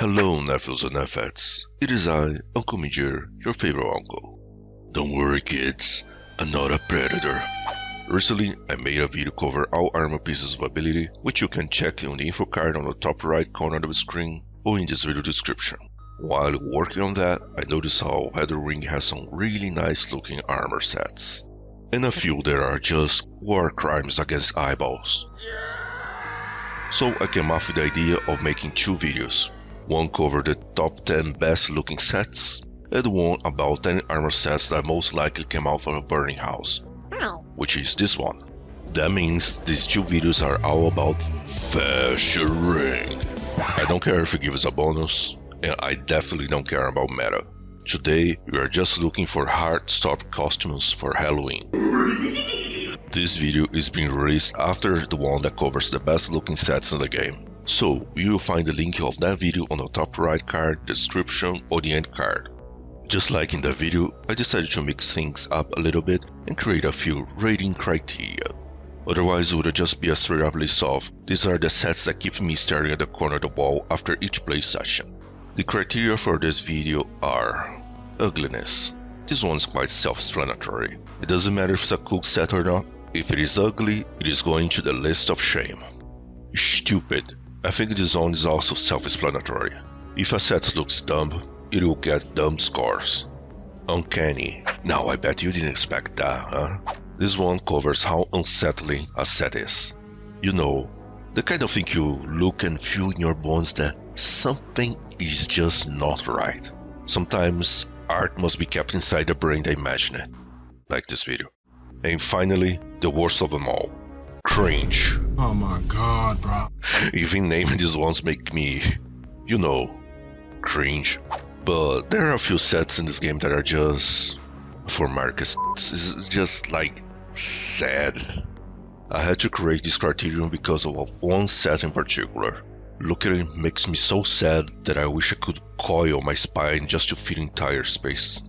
Hello, nephews and nephettes. It is I, Uncle Major, your favorite uncle. Don't worry, kids, I'm not a predator. Recently, I made a video cover all armor pieces of ability, which you can check on the info card on the top right corner of the screen or in this video description. While working on that, I noticed how Elden Ring has some really nice looking armor sets, and a few that are just war crimes against eyeballs. So I came up with the idea of making two videos. One covered the top 10 best looking sets, and one about 10 armor sets that most likely came out of a burning house, which is this one. That means these two videos are all about featuring. I don't care if you give us a bonus, and I definitely don't care about meta. Today, we are just looking for hard stop costumes for Halloween. This video is being released after the one that covers the best looking sets in the game. So, you will find the link of that video on the top right card, description, or the end card. Just like in the video, I decided to mix things up a little bit and create a few rating criteria. Otherwise it would just be a straight up list of, these are the sets that keep me staring at the corner of the wall after each play session. The criteria for this video are ugliness. This one's quite self-explanatory. It doesn't matter if it's a cool set or not. If it is ugly, it is going to the list of shame. Stupid. I think this one is also self-explanatory. If a set looks dumb, it will get dumb scores. Uncanny. Now I bet you didn't expect that, huh? This one covers how unsettling a set is. You know, the kind of thing you look and feel in your bones that something is just not right. Sometimes art must be kept inside the brain to imagine it. Like this video. And finally, the worst of them all. Cringe. Oh my god, bro. Even naming these ones make me, you know, cringe. But there are a few sets in this game that are just, for Marcus, it's just like sad. I had to create this criterion because of one set in particular. Looking at it makes me so sad that I wish I could coil my spine just to fit entire space.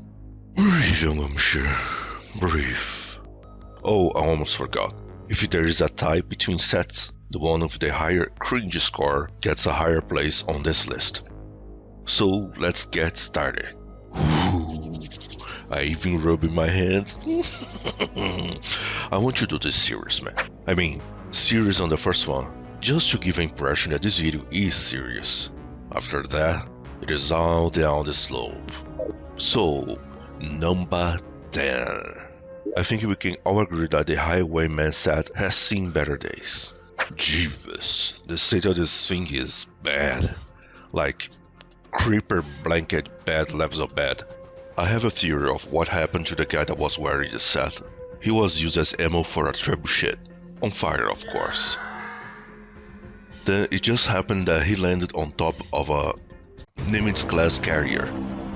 Breathe, young armchair. Breathe. Oh, I almost forgot. If there is a tie between sets, the one with the higher cringe score gets a higher place on this list. So let's get started. I even rub in my hands. I want you to do this serious, man. I mean, serious on the first one, just to give an impression that this video is serious. After that, it is all down the slope. So, number 10. I think we can all agree that the Highwayman set has seen better days. Jeebus, the state of this thing is bad. Like, creeper blanket bad levels of bad. I have a theory of what happened to the guy that was wearing this set. He was used as ammo for a trebuchet. On fire, of course. Then it just happened that he landed on top of a Nimitz class carrier,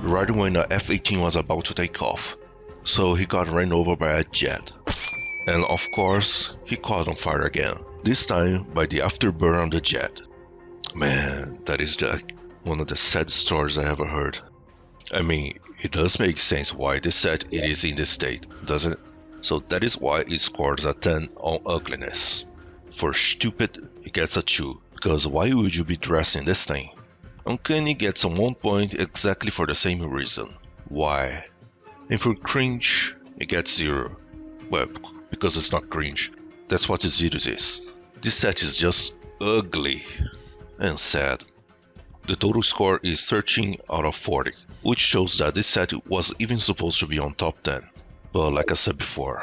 right when a F-18 was about to take off. So he got ran over by a jet. And of course, he caught on fire again. This time by the afterburn on the jet. Man, that is one of the saddest stories I ever heard. I mean, it does make sense why this set it is in this state, doesn't it? So that is why it scores a 10 on ugliness. For stupid, it gets a 2, because why would you be dressing this thing? Uncanny gets a 1 point exactly for the same reason. Why? And for cringe, it gets 0. Well, because it's not cringe. That's what this video is. This set is just ugly and sad. The total score is 13 out of 40, which shows that this set was even supposed to be on top 10. But like I said before,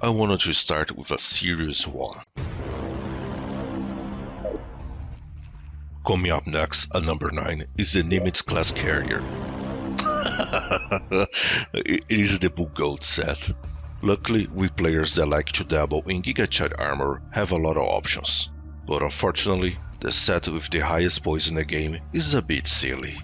I wanted to start with a serious one. Coming up next, at number 9, is the Nimitz class carrier. It is the Bull Goat set. Luckily, we players that like to dabble in Giga-Chad armor have a lot of options. But unfortunately, the set with the highest poise in the game is a bit silly.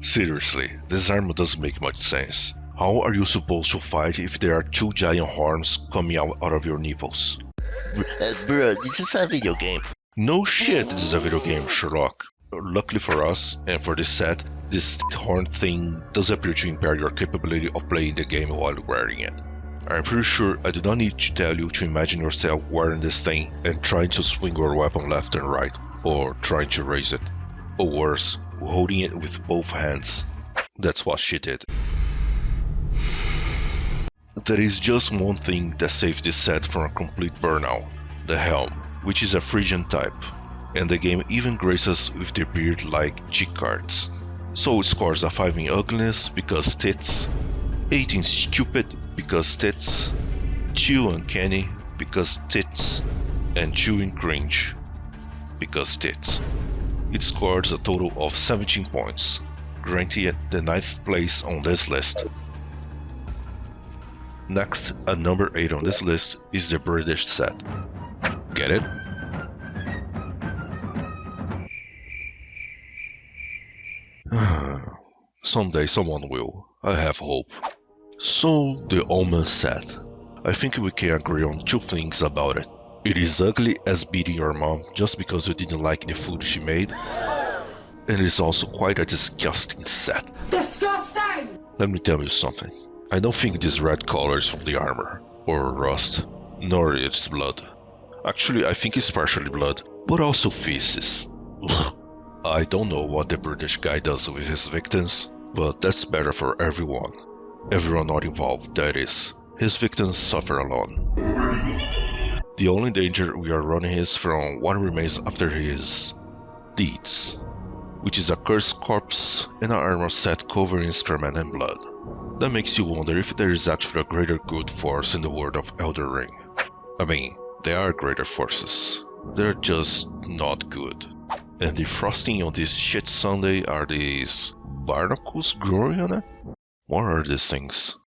Seriously, this armor doesn't make much sense. How are you supposed to fight if there are 2 giant horns coming out of your nipples? Bro, this is a video game. No shit, this is a video game, Sherlock. Luckily for us, and for this set, this horn thing does appear to impair your capability of playing the game while wearing it. I'm pretty sure I do not need to tell you to imagine yourself wearing this thing and trying to swing your weapon left and right, or trying to raise it. Or worse, holding it with both hands. That's what she did. There is just one thing that saved this set from a complete burnout: the helm, which is a Phrygian type, and the game even graces with the beard-like G-cards. So it scores a 5 in ugliness because tits, 8 in stupid because tits, 2 uncanny because tits, and 2 in cringe because tits. It scores a total of 17 points, granting it the 9th place on this list. Next, at number 8 on this list is the British set. Get it? Someday someone will. I have hope. So, the Omen set. I think we can agree on 2 things about it. It is ugly as beating your mom just because you didn't like the food she made. And it is also quite a disgusting set. Disgusting! Let me tell you something. I don't think this red color is from the armor, or rust, nor its blood. Actually, I think it's partially blood, but also feces. I don't know what the British guy does with his victims, but that's better for everyone. Everyone not involved, that is. His victims suffer alone. The only danger we are running is from what remains after his deeds, which is a cursed corpse and an armor set covered in excrement and blood. That makes you wonder if there is actually a greater good force in the world of Elden Ring. I mean, there are greater forces. They're just not good. And the frosting on this shit sundae are these barnacles growing on it? What are these things?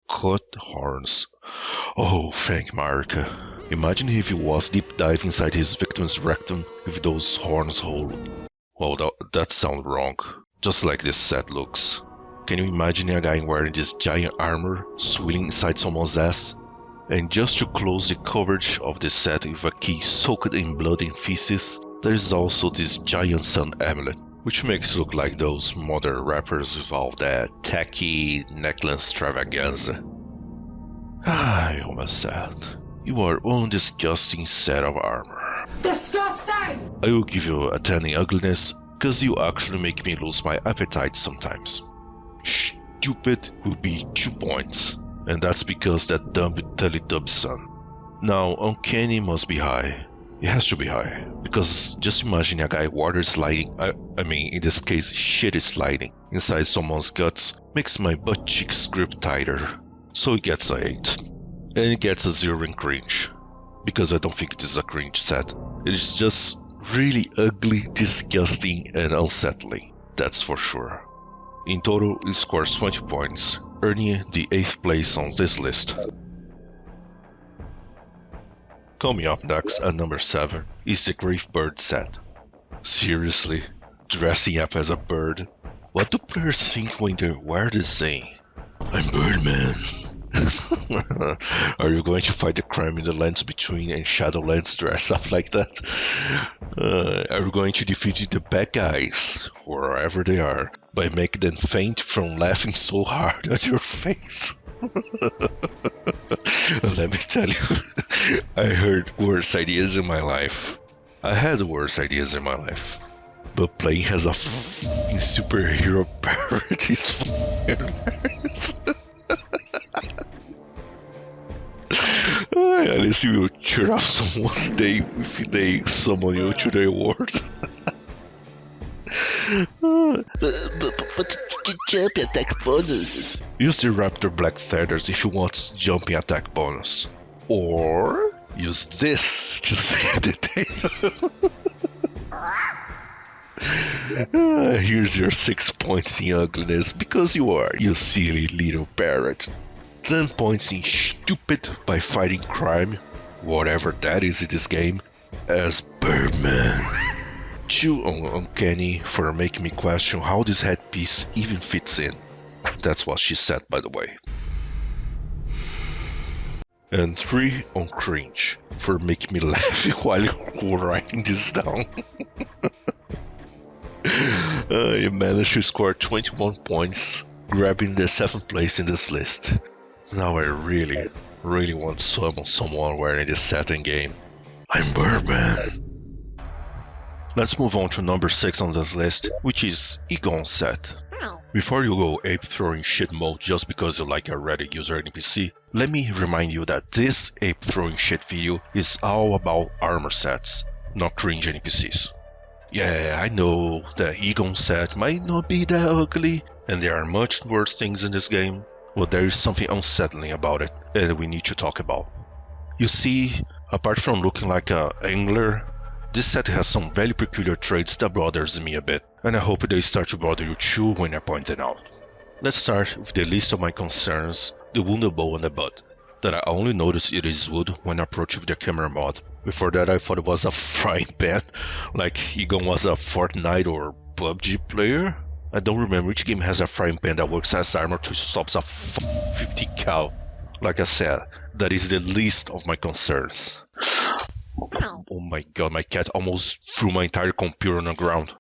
Cut horns. Oh, thank Marika. Imagine if he was deep dive inside his victim's rectum with those horns whole. Well, that sounds wrong. Just like this set looks. Can you imagine a guy wearing this giant armor swilling inside someone's ass? And just to close the coverage of the set with a key soaked in blood and feces, there is also this giant sun amulet, which makes it look like those modern rappers with all that tacky necklace extravaganza. I almost said, you are one disgusting set of armor. Disgusting! I will give you a 10 in ugliness, cause you actually make me lose my appetite sometimes. Stupid will be 2 points, and that's because that dumb Teletubby son. Now, uncanny must be high. It has to be high, because just imagine a guy water sliding, I mean in this case shit is sliding, inside someone's guts makes my butt cheeks grip tighter. So it gets a 8. And it gets a 0 in cringe, because I don't think it is a cringe set. It is just really ugly, disgusting and unsettling, that's for sure. In total, it scores 20 points, earning the 8th place on this list. Coming up next at number 7 is the Grave Bird set. Seriously, dressing up as a bird? What do players think when they wear this thing? I'm Birdman. Are you going to fight the crime in the lands between and Shadowlands dressed up like that? Are you going to defeat the bad guys, wherever they are, by making them faint from laughing so hard at your face? Let me tell you, I heard worse ideas in my life. I had worse ideas in my life. But playing as a f***ing superhero parrot is hilarious. At least you will cheer up someone's day if they summon you to the award. But the jumping attack bonuses. Use the Raptor Black Feathers if you want jumping attack bonus. Or use this to save the day. Here's your 6 points in ugliness because you are, you silly little parrot. 10 points in stupid by fighting crime, whatever that is in this game, as Birdman. 2 on uncanny for making me question how this headpiece even fits in. That's what she said, by the way. And 3 on cringe for making me laugh while writing this down. You managed to score 21 points, grabbing the 7th place in this list. Now I really want to summon someone wearing this set in game. I'm Birdman. Let's move on to number 6 on this list, which is Egon's set. Before you go ape throwing shit mode just because you like a Reddit user NPC, let me remind you that this ape throwing shit video is all about armor sets, not cringe NPCs. Yeah, I know the Egon set might not be that ugly, and there are much worse things in this game, but there is something unsettling about it that we need to talk about. You see, apart from looking like an angler, this set has some very peculiar traits that bothers me a bit, and I hope they start to bother you too when I point them out. Let's start with the list of my concerns, the wounded bow and the butt, that I only noticed it is wood when I approached with the camera mod. Before that I thought it was a frying pan, like Egon was a Fortnite or PUBG player. I don't remember which game has a frying pan that works as armor to stop a 50 cal. Like I said, that is the least of my concerns. Oh my god, my cat almost threw my entire computer on the ground.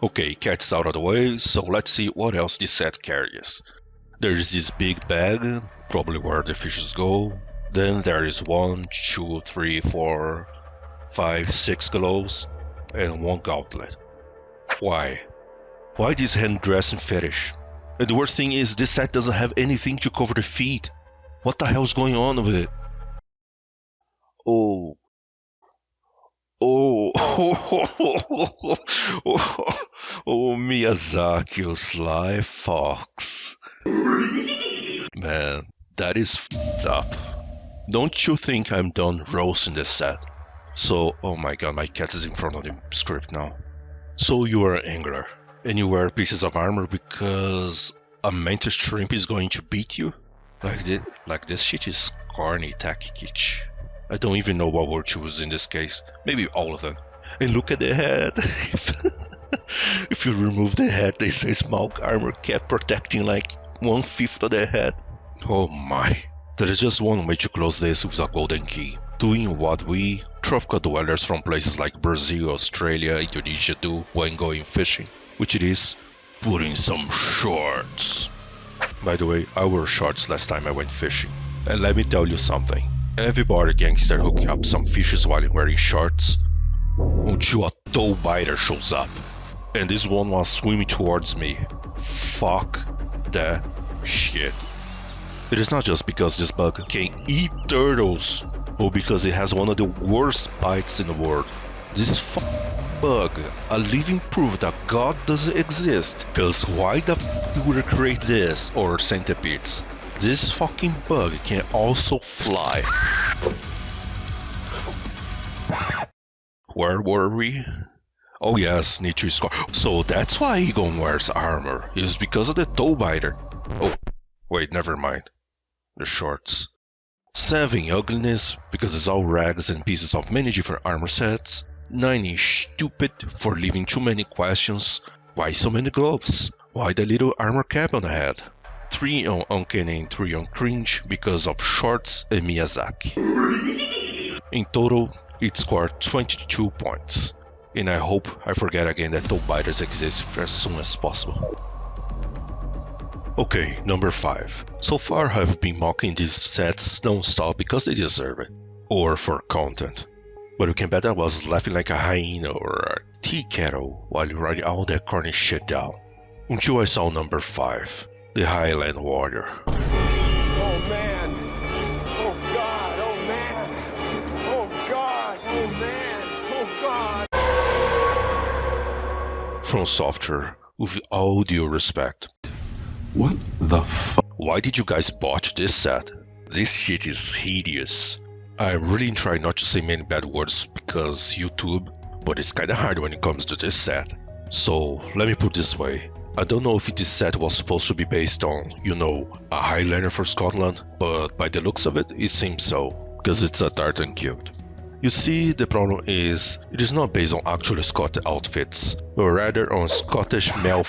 Okay, cat's out of the way, so let's see what else this set carries. There is this big bag, probably where the fishes go. Then there is 1, 2, 3, 4, 5, 6 gloves, and 1 gauntlet. Why? Why this hand dressing fetish? And the worst thing is, this set doesn't have anything to cover the feet. What the hell is going on with it? Oh, Miyazaki, you sly fox. Man, that is f***ed up. Don't you think I'm done roasting this set? So, oh my god, my cat is in front of the script now. So you are an angler, and you wear pieces of armor because a mantis shrimp is going to beat you? Like this shit is corny tacky kitsch. I don't even know what word to use in this case. Maybe all of them. And look at the head. If you remove the head, there's a small armor cap protecting like 1/5 of the head. Oh my. There is just one way to close this with a golden key. Doing what we, tropical dwellers from places like Brazil, Australia, Indonesia do when going fishing. Which it is, putting some shorts. By the way, I wore shorts last time I went fishing. And let me tell you something. Everybody gangster hooking up some fishes while wearing shorts until a toe biter shows up. And this one was swimming towards me. Fuck that shit. It is not just because this bug can eat turtles or because it has one of the worst bites in the world. This bug, a living proof that God doesn't exist. Cause why the f would create this or centipedes? This fucking bug can also fly. Where were we? Oh yes, need to score. So that's why Egon wears armor. It is because of the toe biter. Oh, wait, never mind. The shorts. 7, ugliness, because it's all rags and pieces of many different armor sets. 9 is stupid, for leaving too many questions. Why so many gloves? Why the little armor cap on the head? 3 on uncanny and 3 on cringe, because of shorts and Miyazaki. In total, it scored 22 points. And I hope I forget again that toe biters exist as soon as possible. Okay, number 5. So far I've been mocking these sets non-stop because they deserve it. Or for content. But you can bet I was laughing like a hyena or a tea kettle while writing all that corny shit down. Until I saw number 5. The Highland Warrior. Oh man! Oh god! Oh man! Oh god! Oh man! Oh god! From Software, with all due respect. What the fuck? Why did you guys botch this set? This shit is hideous. I'm really trying not to say many bad words because YouTube, but it's kinda hard when it comes to this set. So, let me put it this way. I don't know if this set was supposed to be based on, a Highlander for Scotland, but by the looks of it, it seems so, because it's a tartan kilt. You see, the problem is, it is not based on actual Scottish outfits, but rather on Scottish Mel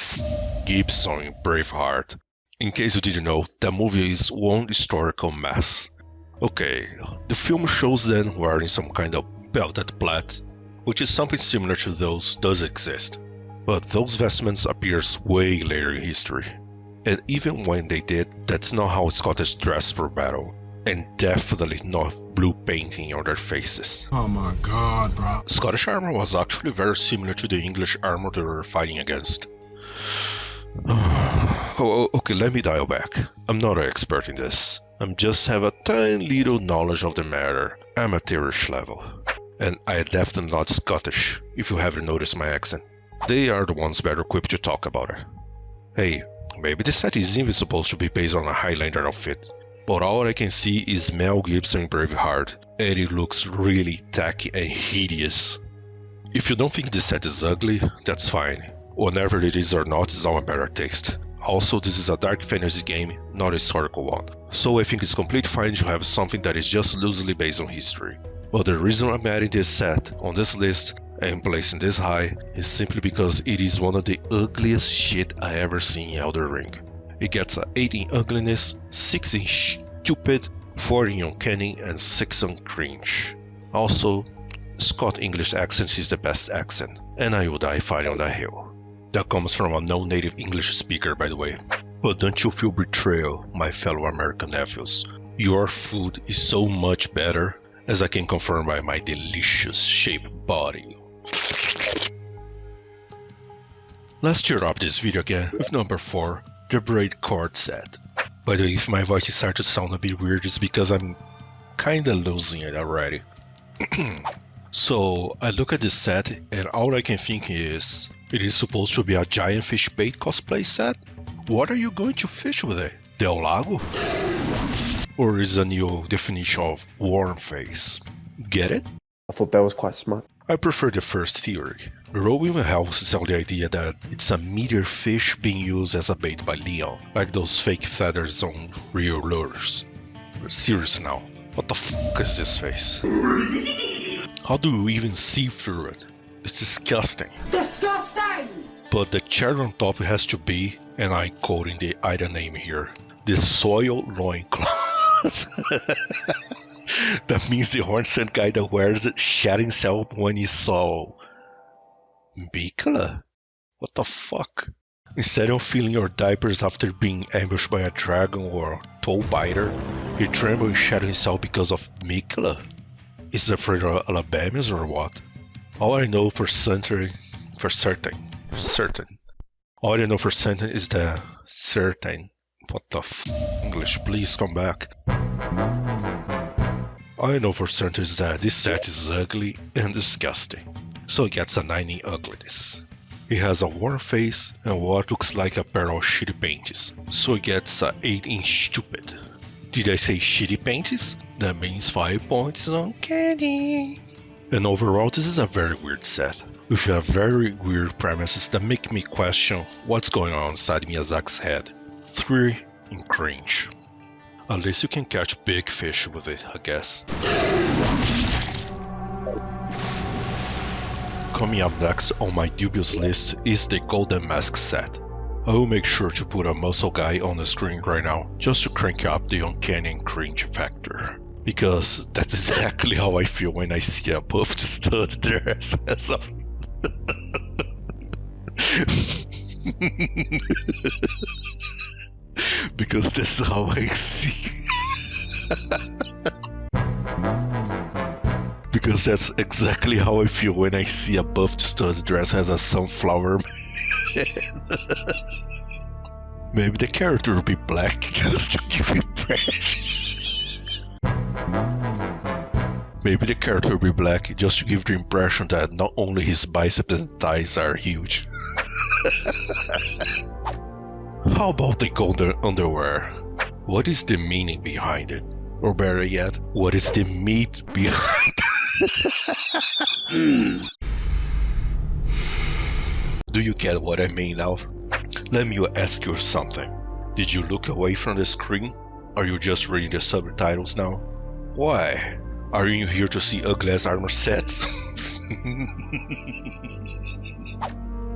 Gibson in Braveheart. In case you didn't know, that movie is one historical mess. Okay, the film shows them wearing some kind of belted plaids, which is something similar to those does exist. But those vestments appears way later in history. And even when they did, that's not how Scottish dressed for battle. and definitely not blue painting on their faces. Oh my god, bro. Scottish armor was actually very similar to the English armor they were fighting against. Okay, let me dial back. I'm not an expert in this. I just have a tiny little knowledge of the matter, amateurish level. And I am definitely not Scottish, if you haven't noticed my accent. They are the ones better equipped to talk about it. Hey, maybe the set is even supposed to be based on a Highlander outfit, but all I can see is Mel Gibson in Braveheart, and it looks really tacky and hideous. If you don't think the set is ugly, that's fine. Whenever it is or not is all in better taste. Also, this is a dark fantasy game, not a historical one, so I think it's completely fine to have something that is just loosely based on history. But the reason I'm adding this set on this list and placing this high is simply because it is one of the ugliest shit I ever seen in Elden Ring. It gets a 8 in ugliness, 6 in stupid, 4 in uncanny, and 6 on cringe. Also, Scott English accent is the best accent, and I will die fighting on that hill. That comes from a non-native English speaker, by the way. But don't you feel betrayal, my fellow American nephews. Your food is so much better, as I can confirm by my delicious shaped body. Let's cheer up this video again with number 4, the braid cord set. By the way, if my voice starts to sound a bit weird, it's because I'm kinda losing it already. So I look at this set and all I can think is, it is supposed to be a giant fish bait cosplay set? What are you going to fish with it? Del Lago? Or is a new definition of warm face? Get it? I thought that was quite smart. I prefer the first theory. Rowan helps sell the idea that it's a meteor fish being used as a bait by Leon, like those fake feathers on real lures. But seriously now, what the fuck is this face? How do you even see through it? It's disgusting. Disgusting! But the cherry on top has to be, and I'm quoting the item name here, the soil loincloth. That means the Hornsent guy that wears it shat himself when he saw Mikula? What the fuck? Instead of filling your diapers after being ambushed by a dragon or a toe biter, he trembled and shat himself because of Mikula? Is it afraid of Alabamians or what? All I know for certain. All I know for certain is the certain. What the English, please come back. All I know for certain is that this set is ugly and disgusting, so it gets a 9 in ugliness. It has a warm face and what looks like a pair of shitty panties, so it gets a 8 in stupid. Did I say shitty panties? That means 5 points on candy. And overall, this is a very weird set, with a very weird premises that make me question what's going on inside Miyazaki's head. 3 in cringe. At least you can catch big fish with it, I guess. Coming up next on my dubious list is the Golden Mask set. I will make sure to put a muscle guy on the screen right now, just to crank up the uncanny and cringe factor. Because that's exactly how I feel when I see a buffed stud dress as a... Because that's how I see. Because that's exactly how I feel when I see a buffed stud dress as a sunflower man. Maybe the character will be black just to give impression. Maybe the character will be black just to give the impression that not only his biceps and thighs are huge. How about the golden underwear? What is the meaning behind it? Or better yet, what is the meat behind it? Do you get what I mean now? Let me ask you something. Did you look away from the screen? Are you just reading the subtitles now? Why? Are you here to see ugly-ass armor sets?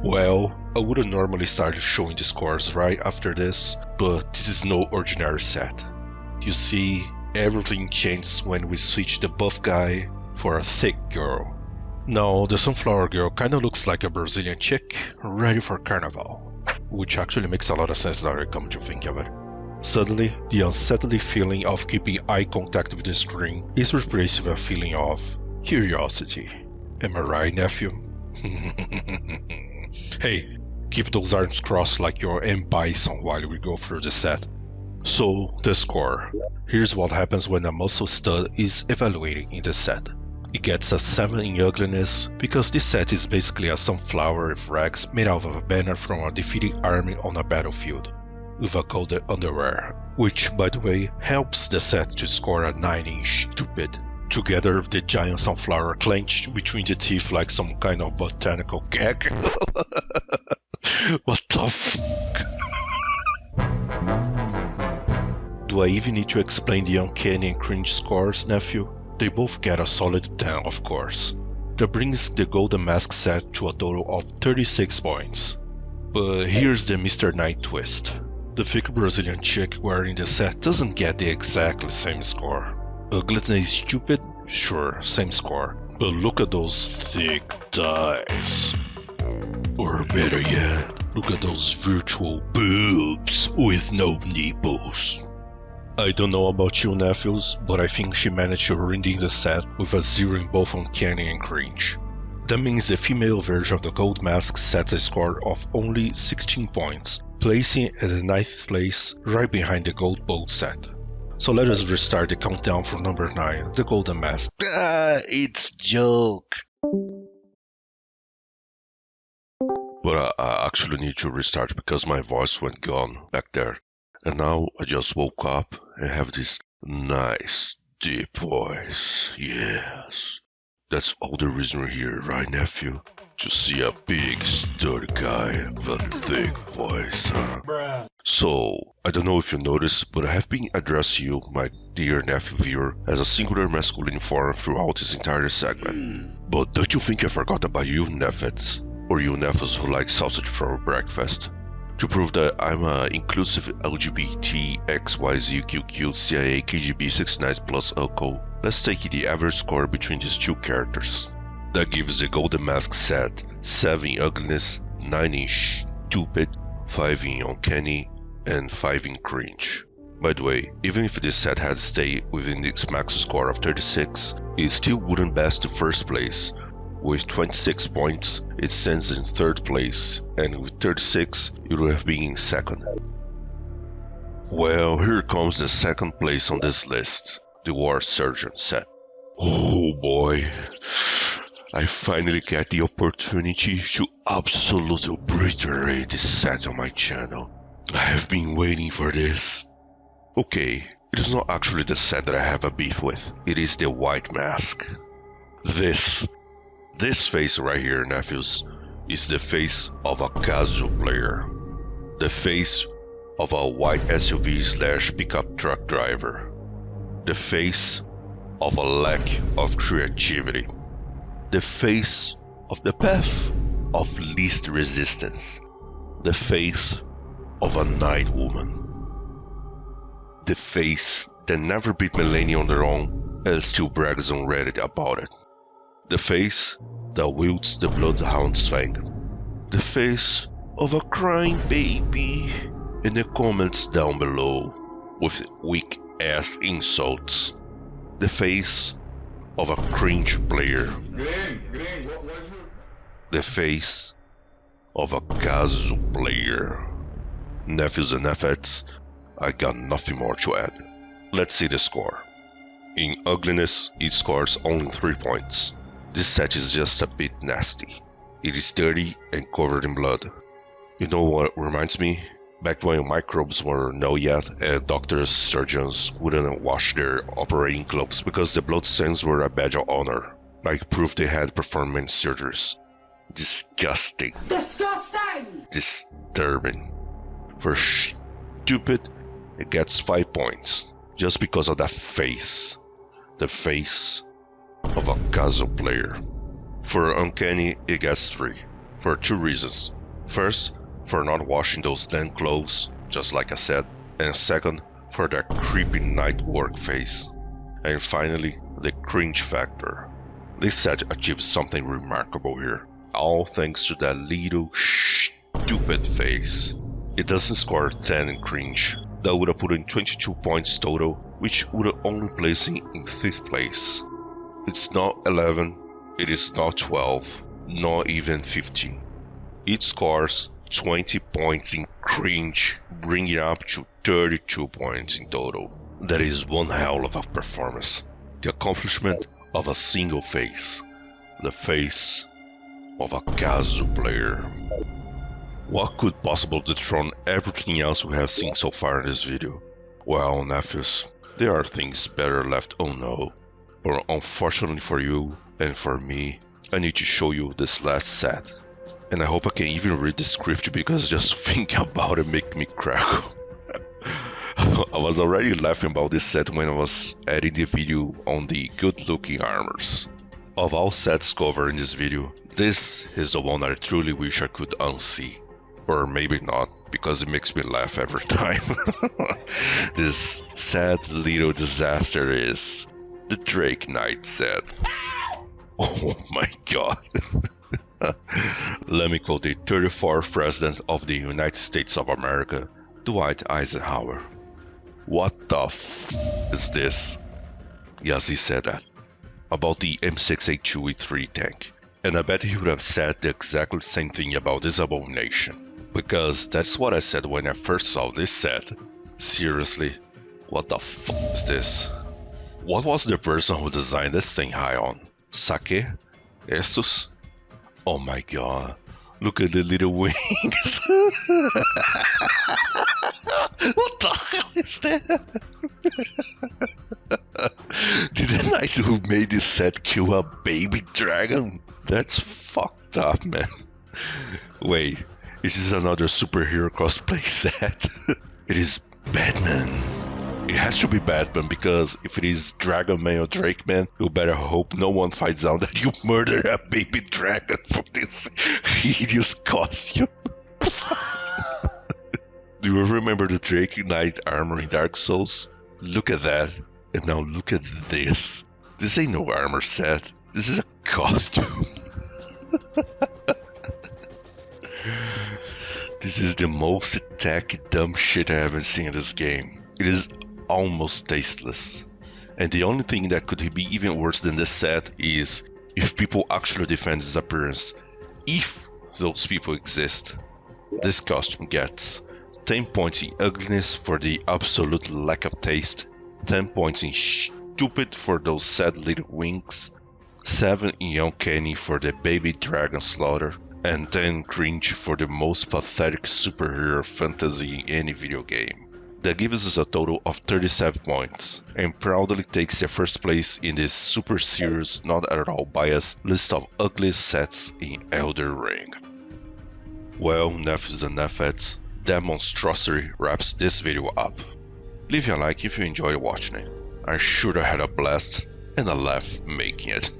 Well, I would have normally started showing the scores right after this, but this is no ordinary set. You see, everything changes when we switch the buff guy for a thick girl. Now, the sunflower girl kinda looks like a Brazilian chick ready for carnival, which actually makes a lot of sense now that I come to think of it. Suddenly, the unsettling feeling of keeping eye contact with the screen is replaced with a feeling of curiosity. Am I right, nephew? Hey, keep those arms crossed like you're M. Bison while we go through the set. So, the score. Here's what happens when a muscle stud is evaluated in the set. It gets a 7 in ugliness because this set is basically a sunflower with rags made out of a banner from a defeating army on a battlefield, with a golden underwear, which, by the way, helps the set to score a 9 in stupid, together with the giant sunflower clenched between the teeth like some kind of botanical gag. What the fuck? Do I even need to explain the uncanny and cringe scores, nephew? They both get a solid 10, of course. That brings the Golden Mask set to a total of 36 points. But here's the Mr. Knight twist. The thick Brazilian chick wearing the set doesn't get the exactly same score. Ugliness is stupid? Sure, same score. But look at those thick thighs. Or better yet, look at those virtual boobs with no nipples. I don't know about you, nephews, but I think she managed to redeem the set with a 0 in both uncanny and cringe. That means the female version of the Gold Mask sets a score of only 16 points, placing at the 9th place right behind the Gold Bolt set. So let us restart the countdown from number 9, the Golden Mask. It's joke. But I actually need to restart because my voice went gone back there. And now I just woke up and have this nice, deep voice. Yes. That's all the reason we're here, right, nephew? To see a big, sturdy guy with a thick voice, huh? Bruh. So, I don't know if you noticed, but I have been addressing you, my dear nephew viewer, as a singular masculine form throughout this entire segment. But don't you think I forgot about you, nephews? Or you nephews who like sausage for breakfast? To prove that I'm a inclusive LGBT XYZQQ CIA KGB 69 plus uncle, let's take the average score between these two characters. That gives the Golden Mask set 7 in ugliness, 9 in stupid, 5 in uncanny, and 5 in cringe. By the way, even if this set had stayed within its max score of 36, it still wouldn't best to first place. With 26 points, it stands in 3rd place, and with 36, it would have been in 2nd. Well, here comes the 2nd place on this list, the War Surgeon set. Oh boy, I finally get the opportunity to absolutely obliterate this set on my channel. I have been waiting for this. Okay, it is not actually the set that I have a beef with, it is the White Mask. This face right here, nephews, is the face of a casual player. The face of a white SUV / pickup truck driver. The face of a lack of creativity. The face of the path of least resistance. The face of a night woman. The face that never beat Melania on their own and still brags on Reddit about it. The face that wields the Bloodhound's fang. The face of a crying baby in the comments down below with weak ass insults. The face of a cringe player. The face of a casual player. Nephews and nephettes, I got nothing more to add. Let's see the score. In ugliness, it scores only 3 points. This set is just a bit nasty. It is dirty and covered in blood. You know what reminds me? Back when microbes were known yet, and doctors, surgeons wouldn't wash their operating clothes because the bloodstains were a badge of honor, like proof they had performed many surgeries. Disgusting. Disgusting! Disturbing. For stupid, it gets 5 points, just because of that face. The face of a casual player. For uncanny, it gets 3, for 2 reasons. First, for not washing those damn clothes, just like I said, and second, for that creepy night work face. And finally, the cringe factor. This set achieves something remarkable here, all thanks to that little stupid face. It doesn't score 10 in cringe, That would have put in 22 points total, which would have only placed him in 5th place. It's not 11, it is not 12, not even 15. It scores 20 points in cringe, bringing it up to 32 points in total. That is one hell of a performance. The accomplishment of a single face. The face of a casual player. What could possibly dethrone everything else we have seen so far in this video? Well, Nephews, there are things better left unknown. But unfortunately for you and for me, I need to show you this last set. And I hope I can even read the script because just thinking about it makes me crackle. I was already laughing about this set when I was editing the video on the good looking armors. Of all sets covered in this video, this is the one I truly wish I could unsee. Or maybe not, because it makes me laugh every time. This sad little disaster is the Drake Knight set. Oh my god. Let me quote the 34th President of the United States of America, Dwight Eisenhower. What the f is this? Yes, he said that. About the M6A2E3 tank. And I bet he would have said the exactly same thing about this abomination. Because that's what I said when I first saw this set. Seriously, what the f is this? What was the person who designed this thing high on? Sake? Estus? Oh my god, look at the little wings. What the hell is that? Did the knight who made this set kill a baby dragon? That's fucked up, man. Wait, is this another superhero cosplay set? It is Batman. It has to be Batman because if it is Dragon Man or Drake Man, you better hope no one finds out that you murdered a baby dragon for this hideous costume. Do you remember the Drake Knight armor in Dark Souls? Look at that, and now look at this. This ain't no armor set, this is a costume. This is the most tacky dumb shit I haven't seen in this game. It is almost tasteless. And the only thing that could be even worse than this set is if people actually defend his appearance. If those people exist. This costume gets 10 points in ugliness for the absolute lack of taste, 10 points in stupid for those sad little wings, 7 in uncanny for the baby dragon slaughter, and 10 cringe for the most pathetic superhero fantasy in any video game. That gives us a total of 37 points, and proudly takes the first place in this super serious, not at all biased list of ugliest sets in Elden Ring. Well, nephews and nephettes, that monstrosity wraps this video up. Leave a like if you enjoyed watching it. I'm sure I had a blast and a laugh making it.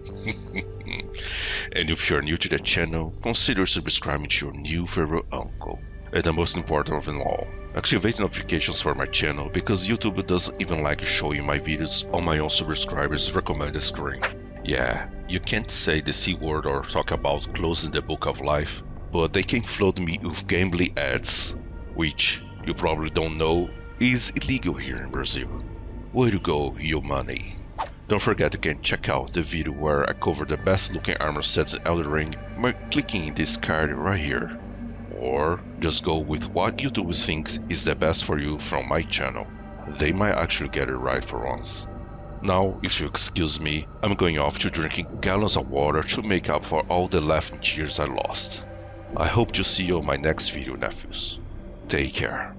And if you're new to the channel, consider subscribing to your new favorite uncle. And the most important of them all, activate notifications for my channel because YouTube doesn't even like showing my videos on my own subscribers' recommended screen. Yeah, you can't say the C word or talk about closing the book of life, but they can flood me with gambling ads, which, you probably don't know, is illegal here in Brazil. Way to go, you money. Don't forget you can check out the video where I cover the best looking armor sets in Elden Ring by clicking this card right here. Or just go with what YouTube thinks is the best for you from my channel. They might actually get it right for once. Now, if you excuse me, I'm going off to drinking gallons of water to make up for all the laughing tears I lost. I hope to see you on my next video, nephews. Take care.